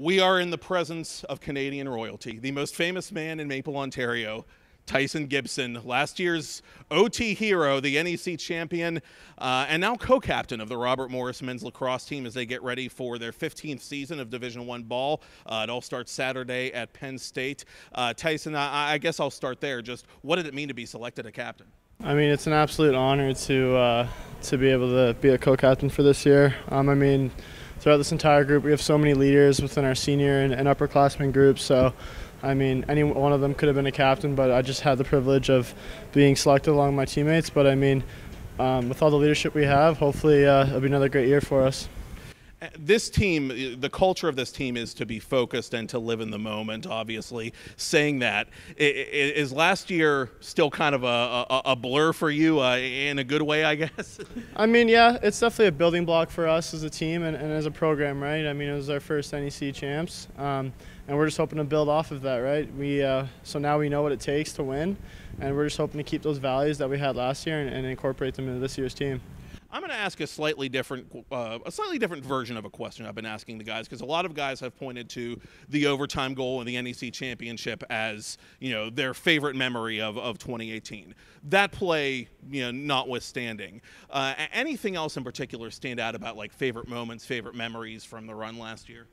We are in the presence of Canadian royalty, the most famous man in Maple, Ontario, Tyson Gibson, last year's OT hero, the NEC champion, and now co-captain of the Robert Morris men's lacrosse team as they get ready for their 15th season of Division I ball. It all starts Saturday at Penn State. Tyson, I guess I'll start there. Just what did it mean to be selected a captain? I mean, it's an absolute honor to be able to be a co-captain for this year. I mean, throughout this entire group, we have so many leaders within our senior and upperclassmen groups. So, I mean, any one of them could have been a captain, but I just had the privilege of being selected along my teammates. But I mean, with all the leadership we have, hopefully it'll be another great year for us. This team, the culture of this team is to be focused and to live in the moment, obviously. Saying that, is last year still kind of a blur for you in a good way, I guess? I mean, yeah, it's definitely a building block for us as a team and as a program, right? I mean, it was our first NEC champs, and we're just hoping to build off of that, right? So now we know what it takes to win, and we're just hoping to keep those values that we had last year and incorporate them into this year's team. I'm going to ask a slightly different version of a question I've been asking the guys, because a lot of guys have pointed to the overtime goal in the NEC championship as, you know, their favorite memory of 2018. That play, you know, notwithstanding, anything else in particular stand out about like favorite moments, favorite memories from the run last year?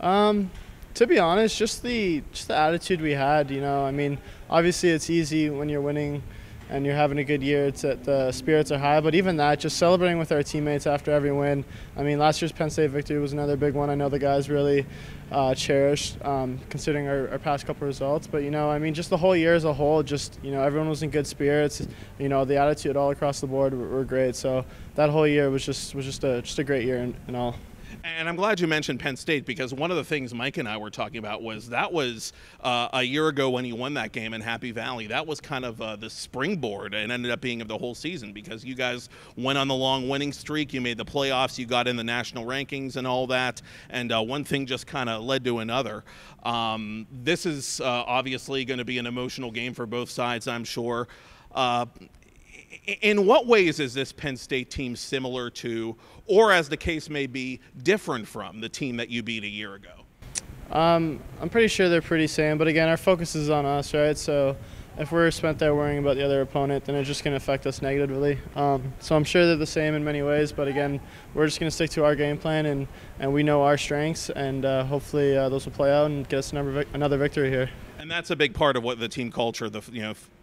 To be honest, just the attitude we had. You know, I mean, obviously it's easy when you're winning and you're having a good year, the spirits are high, but even that, just celebrating with our teammates after every win. I mean, last year's Penn State victory was another big one. I know the guys really cherished, considering our past couple results. But, you know, I mean, just the whole year as a whole, just, you know, everyone was in good spirits. You know, the attitude all across the board were great. So that whole year was just a great year in all. And I'm glad you mentioned Penn State, because one of the things Mike and I were talking about was a year ago when you won that game in Happy Valley. That was kind of the springboard, and ended up being of the whole season, because you guys went on the long winning streak. You made the playoffs. You got in the national rankings and all that. And one thing just kind of led to another. This is obviously going to be an emotional game for both sides, I'm sure. In what ways is this Penn State team similar to, or as the case may be, different from the team that you beat a year ago? I'm pretty sure they're pretty same, but again, our focus is on us, right? So if we're spent there worrying about the other opponent, then it's just going to affect us negatively. So I'm sure they're the same in many ways, but again, we're just going to stick to our game plan, and we know our strengths, and hopefully those will play out and get us another victory here. And that's a big part of what the team culture,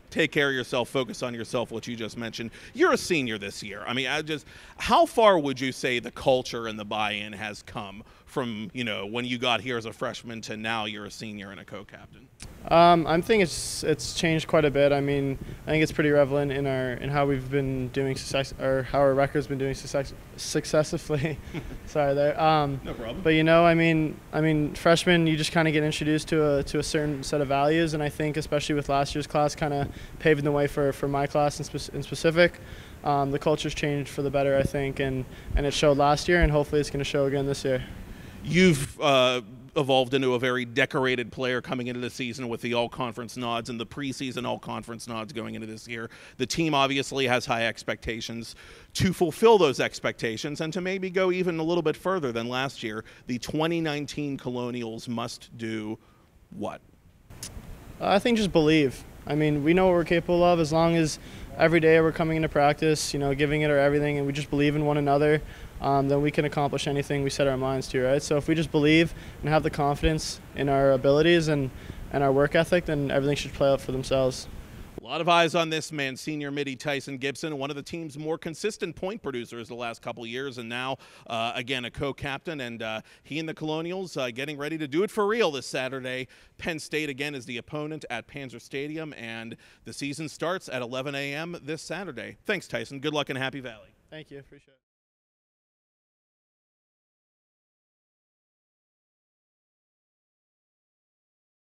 take care of yourself, focus on yourself, what you just mentioned. You're a senior this year. I mean, how far would you say the culture and the buy-in has come from, you know, when you got here as a freshman to now you're a senior and a co-captain? I think it's changed quite a bit. I mean, I think it's pretty relevant in how we've been doing success, or how our record's been doing successfully. Sorry there. No problem. But you know, I mean, freshmen, you just kind of get introduced to a certain set of values, and I think especially with last year's class, kind of paving the way for my class in specific. The culture's changed for the better, I think, and it showed last year, and hopefully it's going to show again this year. You've evolved into a very decorated player coming into the season with the all-conference nods and the preseason all-conference nods going into this year. The team obviously has high expectations. To fulfill those expectations and to maybe go even a little bit further than last year, the 2019 Colonials must do what? I think just believe. I mean, we know what we're capable of, as long as every day we're coming into practice, you know, giving it our everything, and we just believe in one another. Then we can accomplish anything we set our minds to, right? So if we just believe and have the confidence in our abilities and our work ethic, then everything should play out for themselves. A lot of eyes on this man, senior midi Tyson Gibson, one of the team's more consistent point producers the last couple of years, and now, again, a co-captain, and he and the Colonials getting ready to do it for real this Saturday. Penn State, again, is the opponent at Panzer Stadium, and the season starts at 11 a.m. this Saturday. Thanks, Tyson. Good luck in Happy Valley. Thank you. Appreciate it.